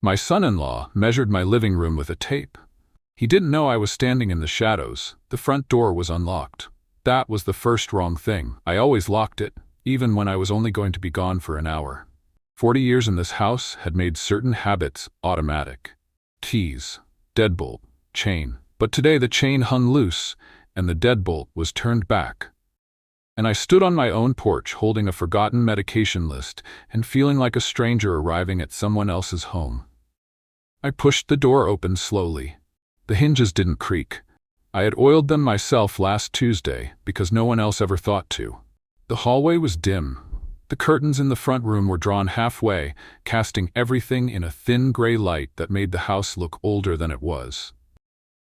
My son-in-law measured my living room with a tape. He didn't know I was standing in the shadows. The front door was unlocked. That was the first wrong thing. I always locked it, even when I was only going to be gone for an hour. 40 years in this house had made certain habits automatic. Keys, deadbolt, chain. But today the chain hung loose, and the deadbolt was turned back. And I stood on my own porch holding a forgotten medication list and feeling like a stranger arriving at someone else's home. I pushed the door open slowly. The hinges didn't creak. I had oiled them myself last Tuesday because no one else ever thought to. The hallway was dim. The curtains in the front room were drawn halfway, casting everything in a thin gray light that made the house look older than it was.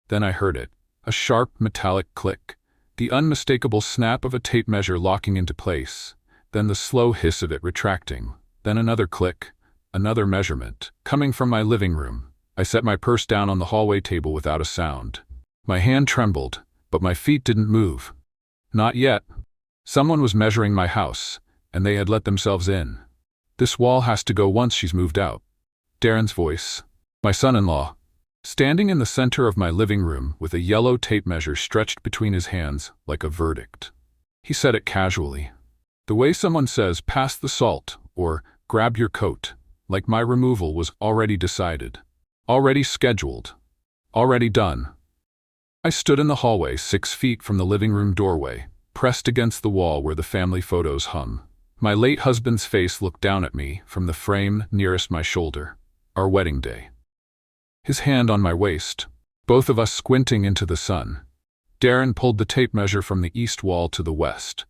Then I heard it, a sharp metallic click, the unmistakable snap of a tape measure locking into place, then the slow hiss of it retracting, then another click, another measurement, coming from my living room. I set my purse down on the hallway table without a sound. My hand trembled, but my feet didn't move. Not yet. Someone was measuring my house, and they had let themselves in. This wall has to go once she's moved out. Darren's voice, my son-in-law, standing in the center of my living room with a yellow tape measure stretched between his hands like a verdict. He said it casually, the way someone says, pass the salt, or grab your coat, like my removal was already decided, already scheduled, already done. I stood in the hallway 6 feet from the living room doorway, pressed against the wall where the family photos hung. My late husband's face looked down at me from the frame nearest my shoulder, our wedding day. His hand on my waist, both of us squinting into the sun. Darren pulled the tape measure from the east wall to the west.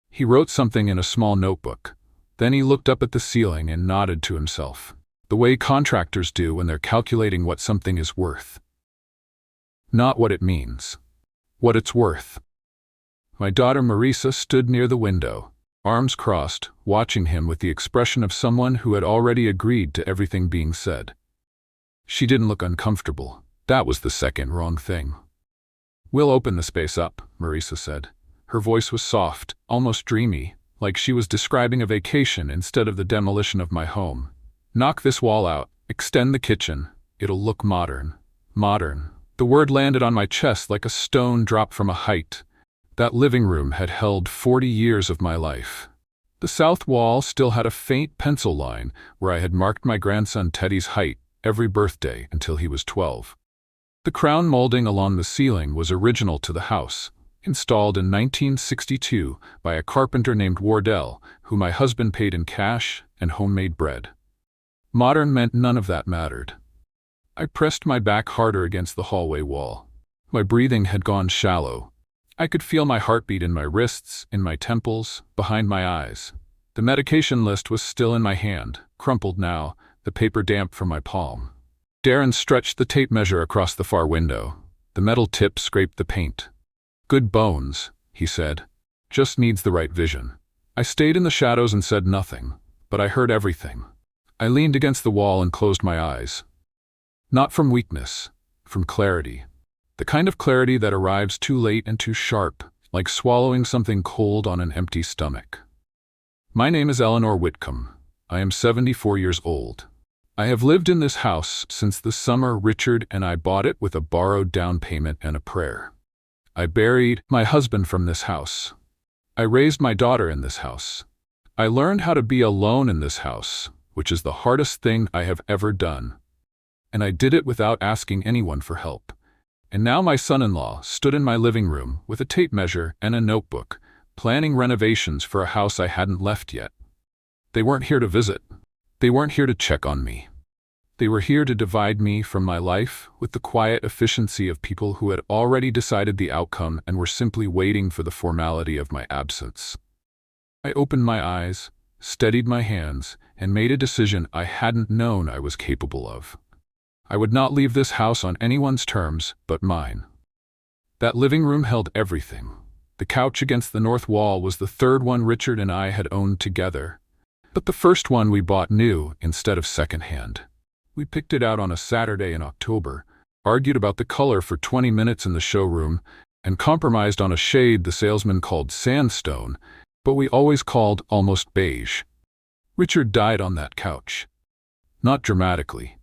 He wrote something in a small notebook. Then he looked up at the ceiling and nodded to himself, the way contractors do when they're calculating what something is worth. Not what it means, what it's worth. My daughter Marisa stood near the window, arms crossed, watching him with the expression of someone who had already agreed to everything being said. She didn't look uncomfortable. That was the second wrong thing. We'll open the space up, Marisa said. Her voice was soft, almost dreamy, like she was describing a vacation instead of the demolition of my home. Knock this wall out, extend the kitchen. It'll look modern. Modern. The word landed on my chest like a stone dropped from a height. That living room had held 40 years of my life. The south wall still had a faint pencil line where I had marked my grandson Teddy's height every birthday until he was 12. The crown molding along the ceiling was original to the house, installed in 1962 by a carpenter named Wardell, who my husband paid in cash and homemade bread. Modern meant none of that mattered. I pressed my back harder against the hallway wall. My breathing had gone shallow. I could feel my heartbeat in my wrists, in my temples, behind my eyes. The medication list was still in my hand, crumpled now, the paper damp from my palm. Darren stretched the tape measure across the far window. The metal tip scraped the paint. Good bones, he said. Just needs the right vision. I stayed in the shadows and said nothing, but I heard everything. I leaned against the wall and closed my eyes. Not from weakness, from clarity. The kind of clarity that arrives too late and too sharp, like swallowing something cold on an empty stomach. My name is Eleanor Whitcomb. I am 74 years old. I have lived in this house since the summer Richard and I bought it with a borrowed down payment and a prayer. I buried my husband from this house. I raised my daughter in this house. I learned how to be alone in this house, which is the hardest thing I have ever done. And I did it without asking anyone for help. And now my son-in-law stood in my living room with a tape measure and a notebook, planning renovations for a house I hadn't left yet. They weren't here to visit. They weren't here to check on me. They were here to divide me from my life with the quiet efficiency of people who had already decided the outcome and were simply waiting for the formality of my absence. I opened my eyes, steadied my hands, and made a decision I hadn't known I was capable of. I would not leave this house on anyone's terms but mine. That living room held everything. The couch against the north wall was the third one Richard and I had owned together, but the first one we bought new instead of secondhand. We picked it out on a Saturday in October, argued about the color for 20 minutes in the showroom, and compromised on a shade the salesman called sandstone, but we always called almost beige. Richard died on that couch. Not dramatically.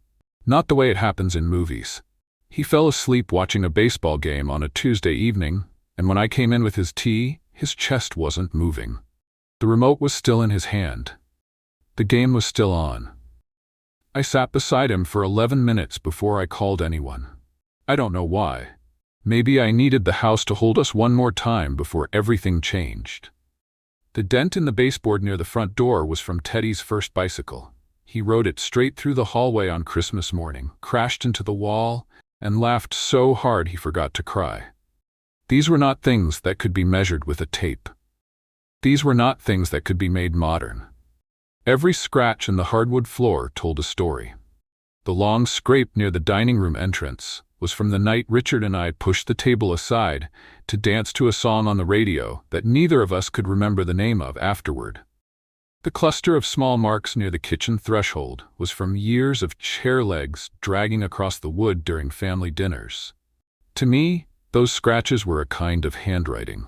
Not the way it happens in movies. He fell asleep watching a baseball game on a Tuesday evening, and when I came in with his tea, his chest wasn't moving. The remote was still in his hand. The game was still on. I sat beside him for 11 minutes before I called anyone. I don't know why. Maybe I needed the house to hold us one more time before everything changed. The dent in the baseboard near the front door was from Teddy's first bicycle. He rode it straight through the hallway on Christmas morning, crashed into the wall, and laughed so hard he forgot to cry. These were not things that could be measured with a tape. These were not things that could be made modern. Every scratch in the hardwood floor told a story. The long scrape near the dining room entrance was from the night Richard and I pushed the table aside to dance to a song on the radio that neither of us could remember the name of afterward. The cluster of small marks near the kitchen threshold was from years of chair legs dragging across the wood during family dinners. To me, those scratches were a kind of handwriting.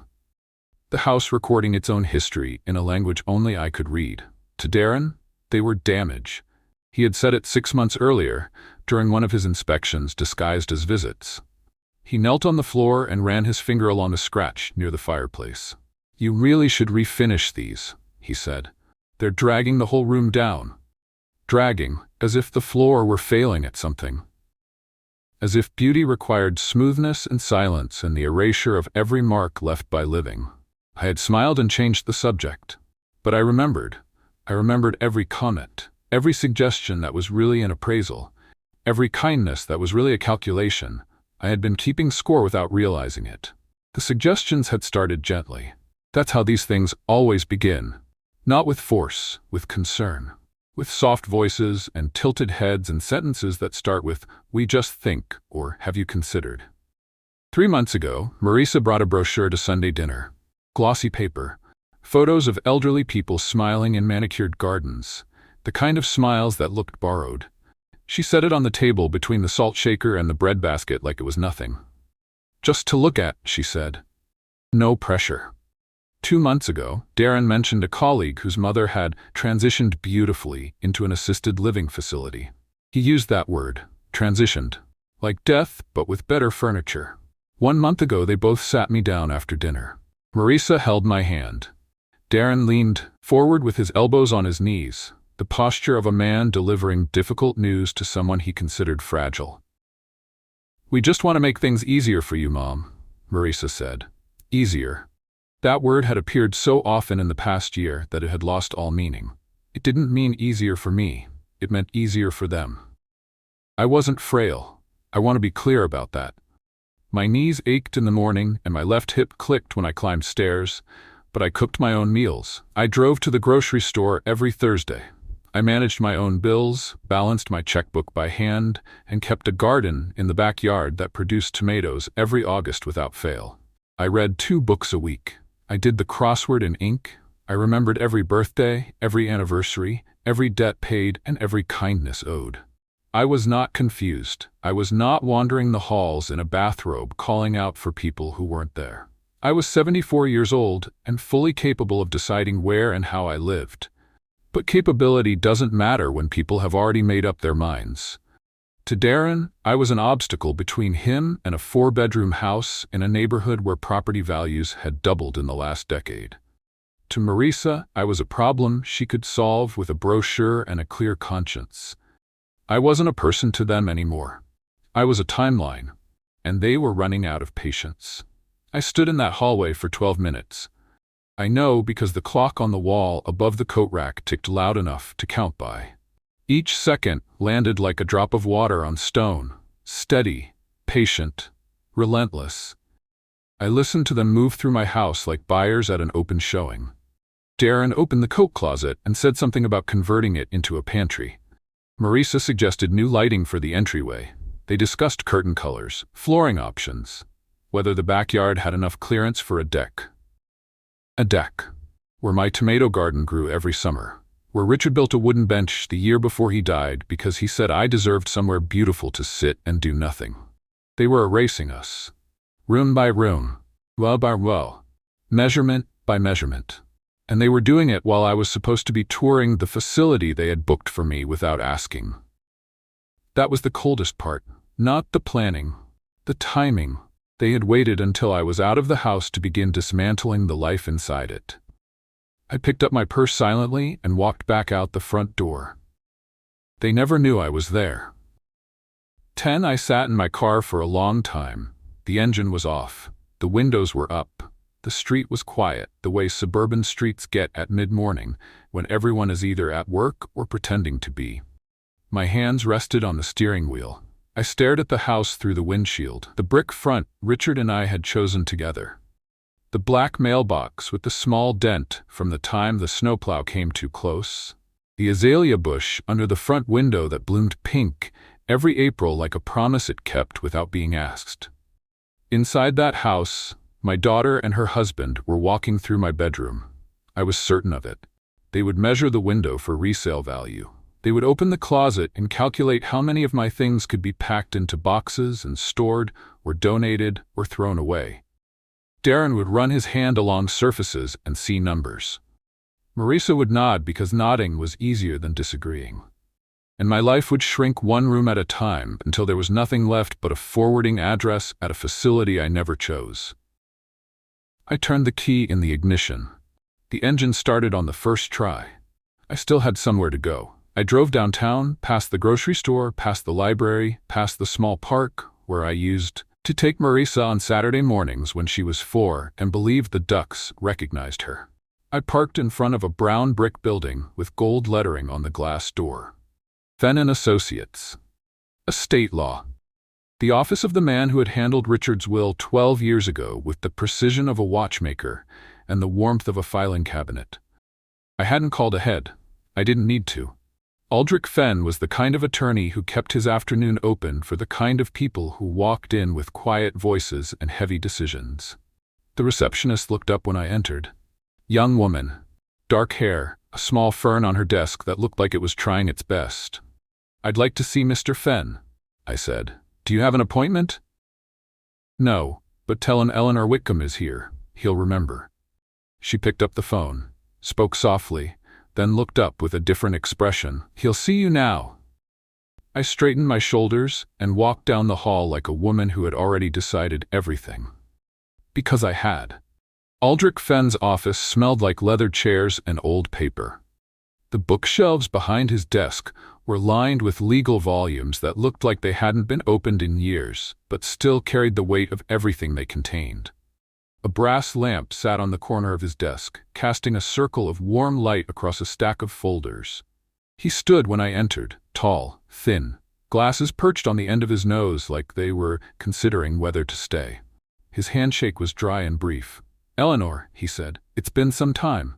The house recording its own history in a language only I could read. To Darren, they were damage. He had said it 6 months earlier, during one of his inspections disguised as visits. He knelt on the floor and ran his finger along a scratch near the fireplace. "You really should refinish these," he said. "They're dragging the whole room down." Dragging, as if the floor were failing at something. As if beauty required smoothness and silence and the erasure of every mark left by living. I had smiled and changed the subject. But I remembered every comment, every suggestion that was really an appraisal, every kindness that was really a calculation. I had been keeping score without realizing it. The suggestions had started gently. That's how these things always begin. Not with force, with concern. With soft voices and tilted heads and sentences that start with, "We just think," or "Have you considered?" 3 months ago, Marisa brought a brochure to Sunday dinner. Glossy paper. Photos of elderly people smiling in manicured gardens. The kind of smiles that looked borrowed. She set it on the table between the salt shaker and the bread basket like it was nothing. "Just to look at," she said. No pressure. 2 months ago, Darren mentioned a colleague whose mother had transitioned beautifully into an assisted living facility. He used that word, transitioned, like death but with better furniture. 1 month ago they both sat me down after dinner. Marisa held my hand. Darren leaned forward with his elbows on his knees, the posture of a man delivering difficult news to someone he considered fragile. "We just want to make things easier for you, Mom," Marisa said. Easier. That word had appeared so often in the past year that it had lost all meaning. It didn't mean easier for me. It meant easier for them. I wasn't frail. I want to be clear about that. My knees ached in the morning and my left hip clicked when I climbed stairs, but I cooked my own meals. I drove to the grocery store every Thursday. I managed my own bills, balanced my checkbook by hand, and kept a garden in the backyard that produced tomatoes every August without fail. I read 2 books a week. I did the crossword in ink. I remembered every birthday, every anniversary, every debt paid, and every kindness owed. I was not confused. I was not wandering the halls in a bathrobe calling out for people who weren't there. I was 74 years old and fully capable of deciding where and how I lived. But capability doesn't matter when people have already made up their minds. To Darren, I was an obstacle between him and a 4-bedroom house in a neighborhood where property values had doubled in the last decade. To Marisa, I was a problem she could solve with a brochure and a clear conscience. I wasn't a person to them anymore. I was a timeline, and they were running out of patience. I stood in that hallway for 12 minutes. I know because the clock on the wall above the coat rack ticked loud enough to count by. Each second landed like a drop of water on stone, steady, patient, relentless. I listened to them move through my house like buyers at an open showing. Darren opened the coat closet and said something about converting it into a pantry. Marisa suggested new lighting for the entryway. They discussed curtain colors, flooring options, whether the backyard had enough clearance for a deck. A deck, where my tomato garden grew every summer, where Richard built a wooden bench the year before he died because he said I deserved somewhere beautiful to sit and do nothing. They were erasing us. Room by room, well by well, measurement by measurement. And they were doing it while I was supposed to be touring the facility they had booked for me without asking. That was the coldest part. Not the planning, the timing. They had waited until I was out of the house to begin dismantling the life inside it. I picked up my purse silently and walked back out the front door. They never knew I was there. I sat in my car for a long time. The engine was off. The windows were up. The street was quiet, the way suburban streets get at mid-morning, when everyone is either at work or pretending to be. My hands rested on the steering wheel. I stared at the house through the windshield, the brick front Richard and I had chosen together. The black mailbox with the small dent from the time the snowplow came too close. The azalea bush under the front window that bloomed pink every April like a promise it kept without being asked. Inside that house, my daughter and her husband were walking through my bedroom. I was certain of it. They would measure the window for resale value. They would open the closet and calculate how many of my things could be packed into boxes and stored or donated or thrown away. Darren would run his hand along surfaces and see numbers. Marisa would nod because nodding was easier than disagreeing. And my life would shrink one room at a time until there was nothing left but a forwarding address at a facility I never chose. I turned the key in the ignition. The engine started on the first try. I still had somewhere to go. I drove downtown, past the grocery store, past the library, past the small park where I used to take Marisa on Saturday mornings when she was 4 and believed the ducks recognized her. I parked in front of a brown brick building with gold lettering on the glass door. Fenn and Associates. Estate Law. The office of the man who had handled Richard's will 12 years ago with the precision of a watchmaker and the warmth of a filing cabinet. I hadn't called ahead. I didn't need to. Aldrich Fenn was the kind of attorney who kept his afternoon open for the kind of people who walked in with quiet voices and heavy decisions. The receptionist looked up when I entered. Young woman. Dark hair, a small fern on her desk that looked like it was trying its best. "I'd like to see Mr. Fenn," I said. "Do you have an appointment?" "No, but tell him Eleanor Whitcomb is here. He'll remember." She picked up the phone, spoke softly, then looked up with a different expression. "He'll see you now." I straightened my shoulders and walked down the hall like a woman who had already decided everything. Because I had. Aldrich Fenn's office smelled like leather chairs and old paper. The bookshelves behind his desk were lined with legal volumes that looked like they hadn't been opened in years, but still carried the weight of everything they contained. A brass lamp sat on the corner of his desk, casting a circle of warm light across a stack of folders. He stood when I entered, tall, thin, glasses perched on the end of his nose like they were considering whether to stay. His handshake was dry and brief. "Eleanor," he said, "it's been some time."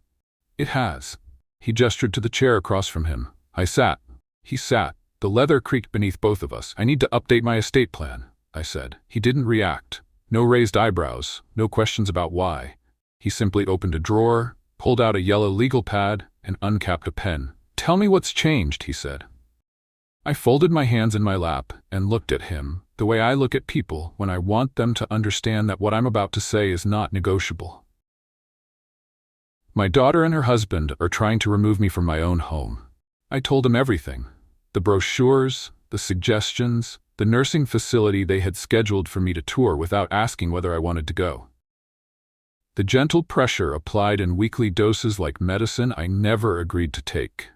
"It has." He gestured to the chair across from him. I sat. He sat. The leather creaked beneath both of us. "I need to update my estate plan," I said. He didn't react. No raised eyebrows, no questions about why. He simply opened a drawer, pulled out a yellow legal pad, and uncapped a pen. "Tell me what's changed," he said. I folded my hands in my lap and looked at him, the way I look at people when I want them to understand that what I'm about to say is not negotiable. My daughter and her husband are trying to remove me from my own home. I told them everything. The brochures, the suggestions, the nursing facility they had scheduled for me to tour without asking whether I wanted to go. The gentle pressure applied in weekly doses like medicine I never agreed to take.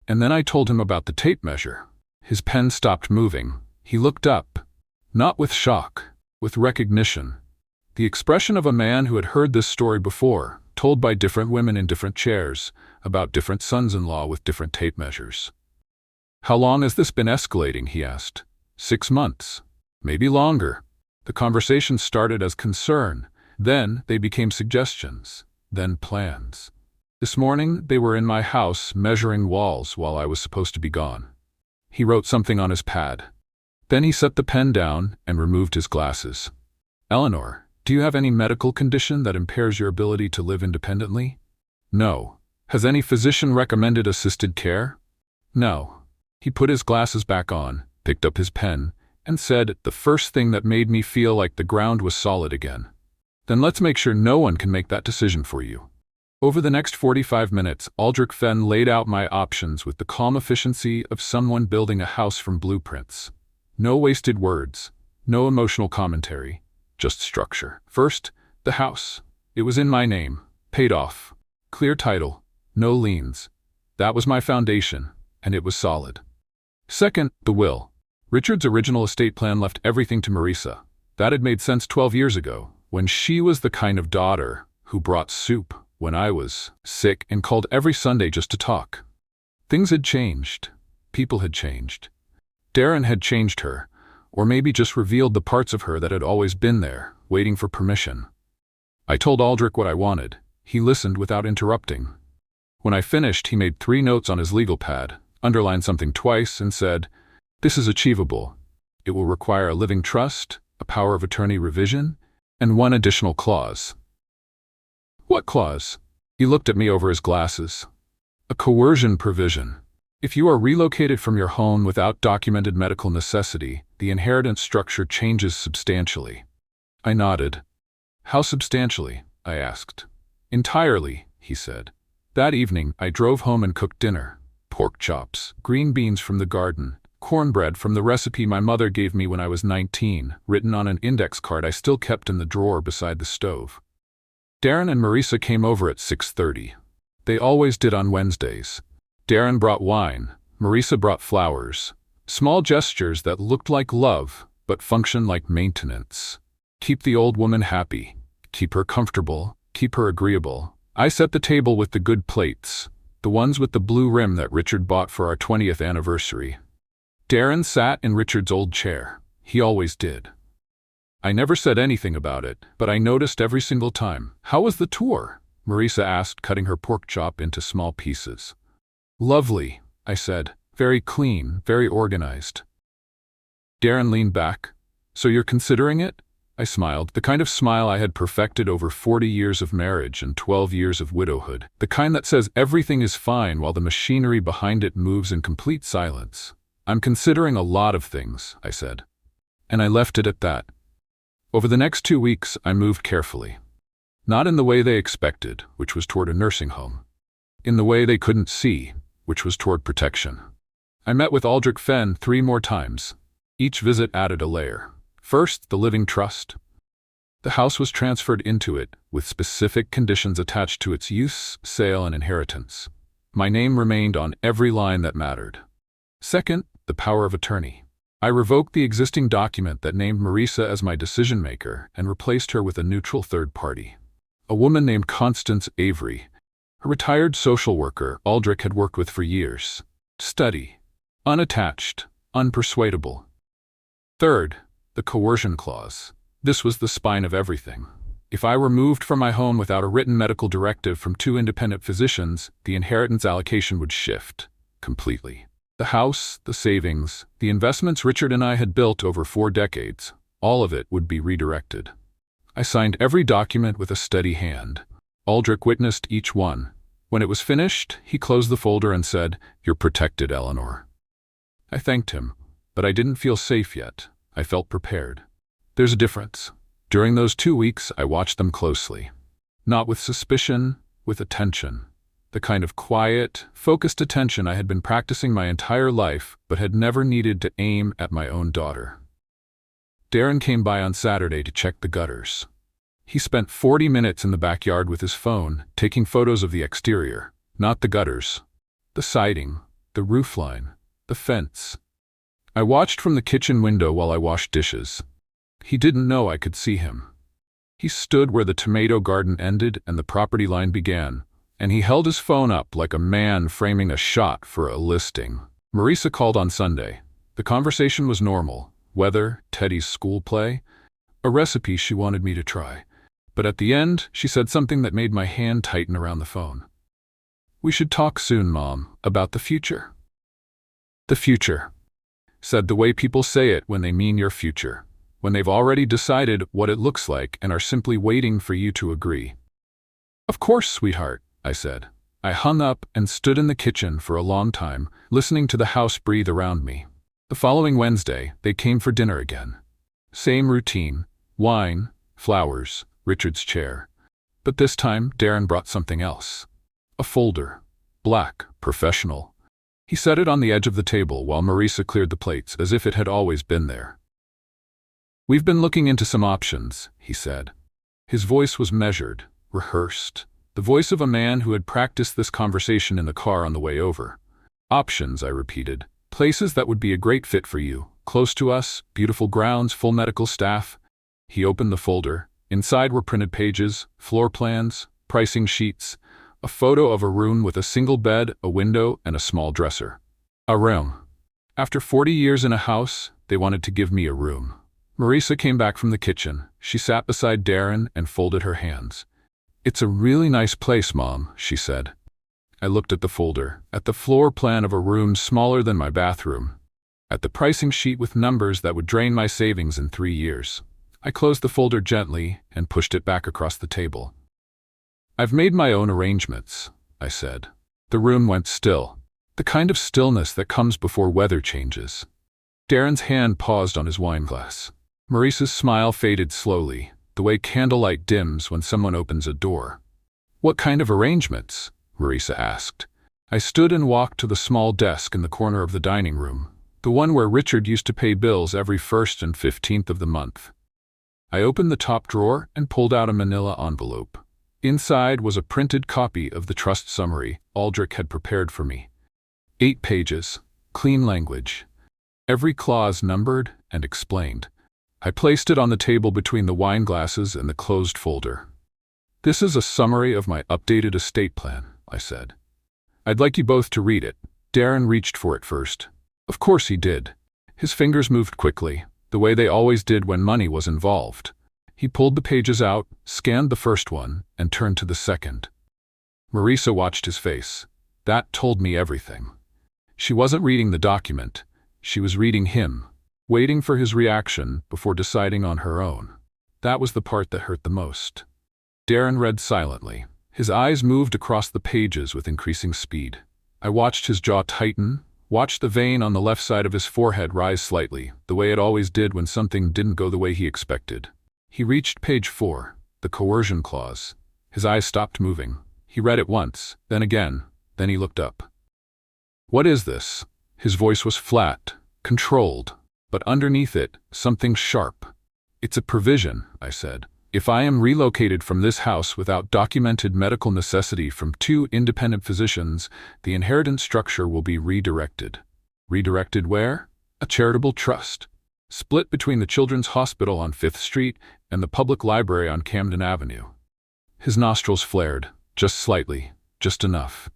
And then I told him about the tape measure. His pen stopped moving. He looked up. Not with shock, with recognition. The expression of a man who had heard this story before, told by different women in different chairs, about different sons-in-law with different tape measures. "How long has this been escalating?" he asked. 6 months. Maybe longer. The conversation started as concern. Then they became suggestions. Then plans. This morning they were in my house measuring walls while I was supposed to be gone. He wrote something on his pad. Then he set the pen down and removed his glasses. "Eleanor, do you have any medical condition that impairs your ability to live independently?" "No." "Has any physician recommended assisted care?" "No." He put his glasses back on, picked up his pen, and said the first thing that made me feel like the ground was solid again. "Then let's make sure no one can make that decision for you." Over the next 45 minutes, Aldrich Fenn laid out my options with the calm efficiency of someone building a house from blueprints. No wasted words, no emotional commentary, just structure. First, the house. It was in my name, paid off, clear title, no liens. That was my foundation, and it was solid. Second, the will. Richard's original estate plan left everything to Marisa. That had made sense 12 years ago, when she was the kind of daughter who brought soup when I was sick and called every Sunday just to talk. Things had changed. People had changed. Darren had changed her, or maybe just revealed the parts of her that had always been there, waiting for permission. I told Aldrich what I wanted. He listened without interrupting. When I finished, he made 3 notes on his legal pad, underlined something twice, and said, "This is achievable. It will require a living trust, a power of attorney revision, and 1 additional clause." "What clause?" He looked at me over his glasses. "A coercion provision. If you are relocated from your home without documented medical necessity, the inheritance structure changes substantially." I nodded. "How substantially?" I asked. "Entirely," he said. That evening, I drove home and cooked dinner. Pork chops, green beans from the garden, cornbread from the recipe my mother gave me when I was 19, written on an index card I still kept in the drawer beside the stove. Darren and Marisa came over at 6:30. They always did on Wednesdays. Darren brought wine, Marisa brought flowers. Small gestures that looked like love, but functioned like maintenance. Keep the old woman happy. Keep her comfortable. Keep her agreeable. I set the table with the good plates, the ones with the blue rim that Richard bought for our 20th anniversary. Darren sat in Richard's old chair. He always did. I never said anything about it, but I noticed every single time. "How was the tour?" Marisa asked, cutting her pork chop into small pieces. "Lovely," I said. "Very clean, very organized." Darren leaned back. "So you're considering it?" I smiled, the kind of smile I had perfected over 40 years of marriage and 12 years of widowhood, the kind that says everything is fine while the machinery behind it moves in complete silence. "I'm considering a lot of things," I said. And I left it at that. Over the next 2 weeks, I moved carefully. Not in the way they expected, which was toward a nursing home. In the way they couldn't see, which was toward protection. I met with Aldrich Fenn 3 more times. Each visit added a layer. First, the living trust. The house was transferred into it, with specific conditions attached to its use, sale, and inheritance. My name remained on every line that mattered. Second, the power of attorney. I revoked the existing document that named Marisa as my decision-maker and replaced her with a neutral third party. A woman named Constance Avery, a retired social worker Aldrich had worked with for years. Steady, unattached, unpersuadable. Third, the coercion clause. This was the spine of everything. If I were moved from my home without a written medical directive from 2 independent physicians, the inheritance allocation would shift completely. The house, the savings, the investments Richard and I had built over 4 decades, all of it would be redirected. I signed every document with a steady hand. Aldrich witnessed each one. When it was finished, he closed the folder and said, "You're protected, Eleanor." I thanked him, but I didn't feel safe yet. I felt prepared. There's a difference. During those 2 weeks, I watched them closely. Not with suspicion, with attention. The kind of quiet, focused attention I had been practicing my entire life, but had never needed to aim at my own daughter. Darren came by on Saturday to check the gutters. He spent 40 minutes in the backyard with his phone, taking photos of the exterior, not the gutters. The siding, the roofline, the fence. I watched from the kitchen window while I washed dishes. He didn't know I could see him. He stood where the tomato garden ended and the property line began, and he held his phone up like a man framing a shot for a listing. Marisa called on Sunday. The conversation was normal. Weather, Teddy's school play, a recipe she wanted me to try. But at the end, she said something that made my hand tighten around the phone. "We should talk soon, Mom, about the future." The future. Said the way people say it when they mean your future. When they've already decided what it looks like and are simply waiting for you to agree. "Of course, sweetheart," I said. I hung up and stood in the kitchen for a long time, listening to the house breathe around me. The following Wednesday, they came for dinner again. Same routine, wine, flowers, Richard's chair. But this time, Darren brought something else. A folder. Black, professional. He set it on the edge of the table while Marisa cleared the plates as if it had always been there. "We've been looking into some options," he said. His voice was measured, rehearsed, the voice of a man who had practiced this conversation in the car on the way over. "Options," I repeated. "Places that would be a great fit for you. Close to us, beautiful grounds, full medical staff." He opened the folder. Inside were printed pages, floor plans, pricing sheets, a photo of a room with a single bed, a window, and a small dresser. A room. After 40 years in a house, they wanted to give me a room. Marisa came back from the kitchen. She sat beside Darren and folded her hands. "It's a really nice place, Mom," she said. I looked at the folder, at the floor plan of a room smaller than my bathroom, at the pricing sheet with numbers that would drain my savings in 3 years. I closed the folder gently and pushed it back across the table. "I've made my own arrangements," I said. The room went still, the kind of stillness that comes before weather changes. Darren's hand paused on his wineglass. Marisa's smile faded slowly, the way candlelight dims when someone opens a door. "What kind of arrangements?" Marisa asked. I stood and walked to the small desk in the corner of the dining room, the one where Richard used to pay bills every 1st and 15th of the month. I opened the top drawer and pulled out a manila envelope. Inside was a printed copy of the trust summary Aldrich had prepared for me. 8 pages, clean language, every clause numbered and explained. I placed it on the table between the wine glasses and the closed folder. "This is a summary of my updated estate plan," I said. "I'd like you both to read it." Darren reached for it first. Of course he did. His fingers moved quickly, the way they always did when money was involved. He pulled the pages out, scanned the first one, and turned to the second. Marisa watched his face. That told me everything. She wasn't reading the document. She was reading him, waiting for his reaction before deciding on her own. That was the part that hurt the most. Darren read silently. His eyes moved across the pages with increasing speed. I watched his jaw tighten, watched the vein on the left side of his forehead rise slightly, the way it always did when something didn't go the way he expected. He reached page 4, the coercion clause. His eyes stopped moving. He read it once, then again, then he looked up. "What is this?" His voice was flat, controlled, but underneath it, something sharp. "It's a provision," I said. "If I am relocated from this house without documented medical necessity from 2 independent physicians, the inheritance structure will be redirected." Redirected where? A charitable trust. Split between the Children's Hospital on 5th Street and the Public Library on Camden Avenue. His nostrils flared, just slightly, just enough.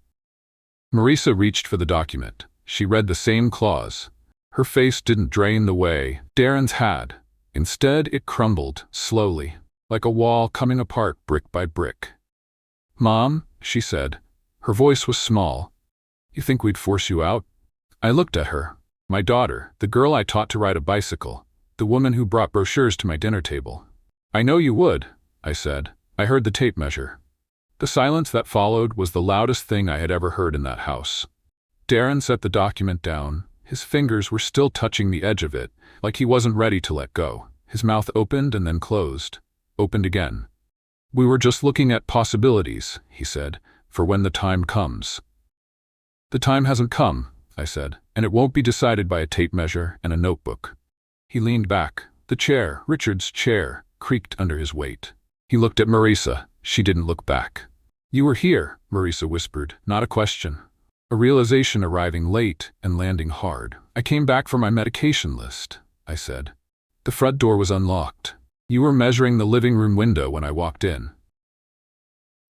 Marisa reached for the document. She read the same clause. Her face didn't drain the way Darren's had. Instead, it crumbled, slowly, like a wall coming apart brick by brick. "Mom," she said. Her voice was small. "You think we'd force you out?" I looked at her. My daughter, the girl I taught to ride a bicycle, the woman who brought brochures to my dinner table. "I know you would," I said. I heard the tape measure. The silence that followed was the loudest thing I had ever heard in that house. Darren set the document down. His fingers were still touching the edge of it, like he wasn't ready to let go. His mouth opened and then closed. Opened again. "We were just looking at possibilities," he said, "for when the time comes." "The time hasn't come," I said, "and it won't be decided by a tape measure and a notebook." He leaned back. The chair, Richard's chair, creaked under his weight. He looked at Marisa. She didn't look back. "You were here," Marisa whispered, "not a question. A realization arriving late and landing hard. I came back for my medication list," I said. The front door was unlocked. "You were measuring the living room window when I walked in."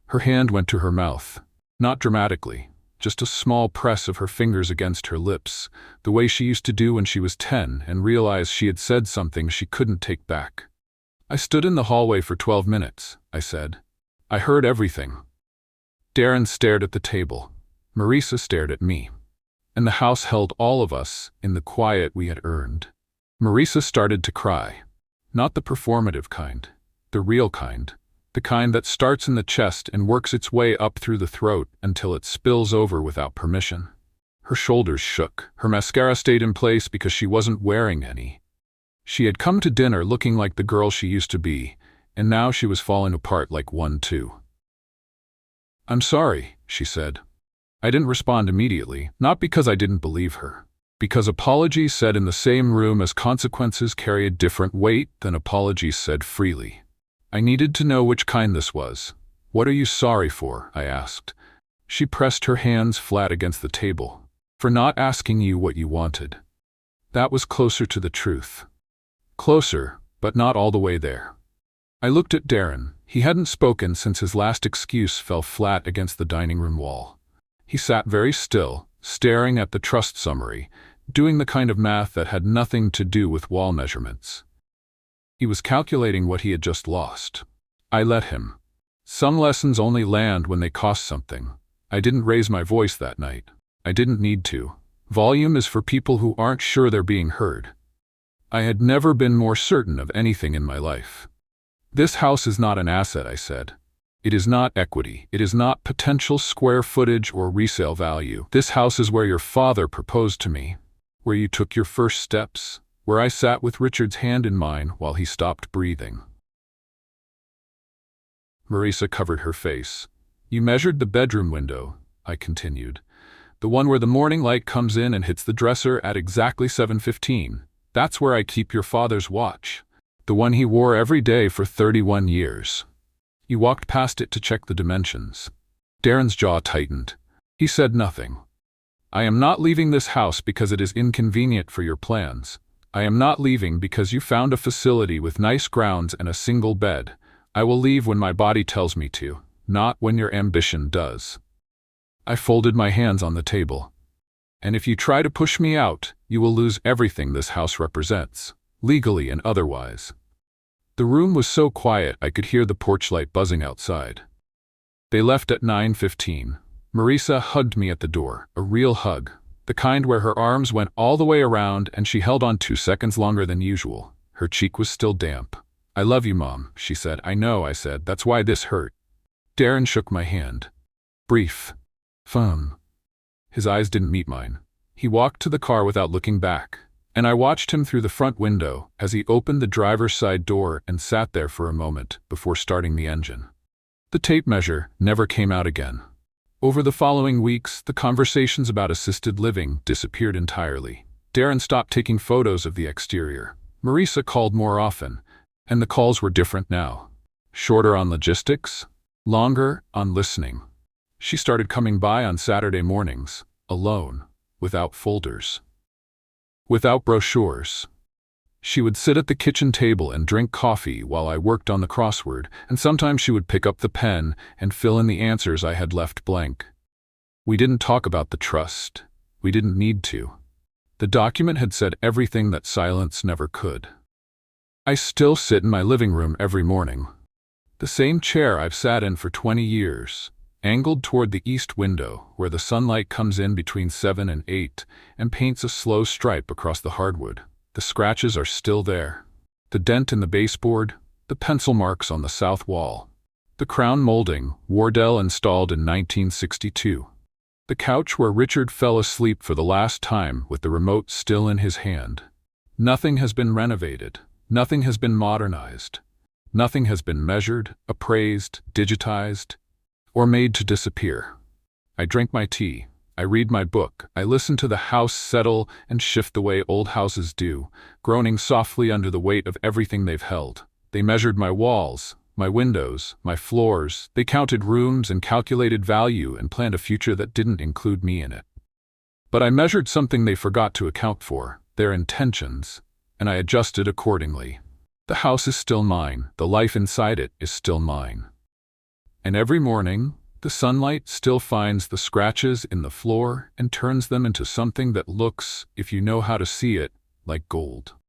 Her hand went to her mouth. Not dramatically, just a small press of her fingers against her lips, the way she used to do when she was 10 and realized she had said something she couldn't take back. "I stood in the hallway for 12 minutes, I said. "I heard everything." Darren stared at the table. Marisa stared at me. And the house held all of us in the quiet we had earned. Marisa started to cry. Not the performative kind, the real kind. The kind that starts in the chest and works its way up through the throat until it spills over without permission. Her shoulders shook. Her mascara stayed in place because she wasn't wearing any. She had come to dinner looking like the girl she used to be, and now she was falling apart like one too. "I'm sorry," she said. I didn't respond immediately, not because I didn't believe her. Because apologies said in the same room as consequences carry a different weight than apologies said freely. I needed to know which kind this was. "What are you sorry for?" I asked. She pressed her hands flat against the table. "For not asking you what you wanted." That was closer to the truth. Closer, but not all the way there. I looked at Darren. He hadn't spoken since his last excuse fell flat against the dining room wall. He sat very still, staring at the trust summary, doing the kind of math that had nothing to do with wall measurements. He was calculating what he had just lost. I let him. Some lessons only land when they cost something. I didn't raise my voice that night. I didn't need to. Volume is for people who aren't sure they're being heard. I had never been more certain of anything in my life. "This house is not an asset," I said. "It is not equity. It is not potential square footage or resale value. This house is where your father proposed to me, where you took your first steps, where I sat with Richard's hand in mine while he stopped breathing." Marisa covered her face. "You measured the bedroom window," I continued. "The one where the morning light comes in and hits the dresser at exactly 7:15. That's where I keep your father's watch. The one he wore every day for 31 years. You walked past it to check the dimensions." Darren's jaw tightened. He said nothing. "I am not leaving this house because it is inconvenient for your plans. I am not leaving because you found a facility with nice grounds and a single bed. I will leave when my body tells me to, not when your ambition does." I folded my hands on the table. "And if you try to push me out, you will lose everything this house represents, legally and otherwise." The room was so quiet I could hear the porch light buzzing outside. They left at 9:15. Marisa hugged me at the door, a real hug, the kind where her arms went all the way around and she held on 2 seconds longer than usual. Her cheek was still damp. "I love you, Mom," she said. "I know," I said. "That's why this hurt." Darren shook my hand. Brief. Firm. His eyes didn't meet mine. He walked to the car without looking back, and I watched him through the front window as he opened the driver's side door and sat there for a moment before starting the engine. The tape measure never came out again. Over the following weeks, the conversations about assisted living disappeared entirely. Darren stopped taking photos of the exterior. Marisa called more often, and the calls were different now. Shorter on logistics, longer on listening. She started coming by on Saturday mornings, alone, without folders, without brochures. She would sit at the kitchen table and drink coffee while I worked on the crossword, and sometimes she would pick up the pen and fill in the answers I had left blank. We didn't talk about the trust. We didn't need to. The document had said everything that silence never could. I still sit in my living room every morning. The same chair I've sat in for 20 years, angled toward the east window where the sunlight comes in between 7 and 8 and paints a slow stripe across the hardwood. The scratches are still there. The dent in the baseboard, the pencil marks on the south wall. The crown molding, Wardell installed in 1962. The couch where Richard fell asleep for the last time with the remote still in his hand. Nothing has been renovated. Nothing has been modernized. Nothing has been measured, appraised, digitized, or made to disappear. I drink my tea. I read my book. I listen to the house settle and shift the way old houses do, groaning softly under the weight of everything they've held. They measured my walls, my windows, my floors. They counted rooms and calculated value and planned a future that didn't include me in it. But I measured something they forgot to account for, their intentions, and I adjusted accordingly. The house is still mine. The life inside it is still mine. And every morning, the sunlight still finds the scratches in the floor and turns them into something that looks, if you know how to see it, like gold.